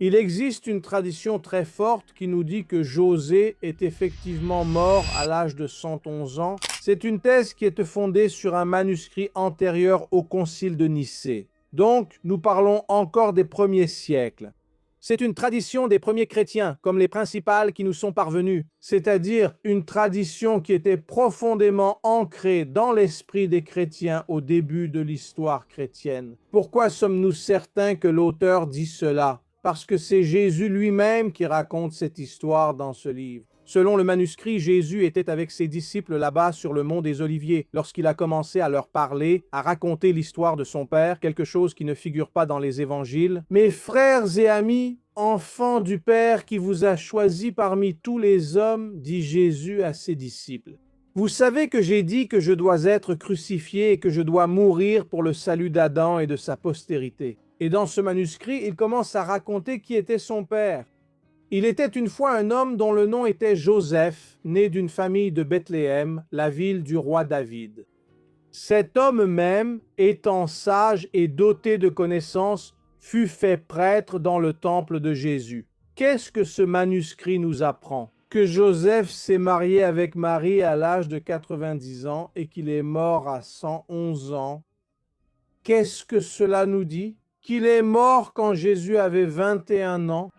Il existe une tradition très forte qui nous dit que José est effectivement mort à l'âge de 111 ans. C'est une thèse qui est fondée sur un manuscrit antérieur au concile de Nicée. Donc, nous parlons encore des premiers siècles. C'est une tradition des premiers chrétiens, comme les principales qui nous sont parvenues, c'est-à-dire une tradition qui était profondément ancrée dans l'esprit des chrétiens au début de l'histoire chrétienne. Pourquoi sommes-nous certains que l'auteur dit cela? Parce que c'est Jésus lui-même qui raconte cette histoire dans ce livre. Selon le manuscrit, Jésus était avec ses disciples là-bas sur le mont des Oliviers lorsqu'il a commencé à leur parler, à raconter l'histoire de son Père, quelque chose qui ne figure pas dans les évangiles. « Mes frères et amis, enfants du Père qui vous a choisis parmi tous les hommes, dit Jésus à ses disciples. Vous savez que j'ai dit que je dois être crucifié et que je dois mourir pour le salut d'Adam et de sa postérité. » Et dans ce manuscrit, il commence à raconter qui était son père. Il était une fois un homme dont le nom était Joseph, né d'une famille de Bethléem, la ville du roi David. Cet homme même, étant sage et doté de connaissances, fut fait prêtre dans le temple de Jésus. Qu'est-ce que ce manuscrit nous apprend? Que Joseph s'est marié avec Marie à l'âge de 90 ans et qu'il est mort à 111 ans. Qu'est-ce que cela nous dit? Qu'il est mort quand Jésus avait 21 ans.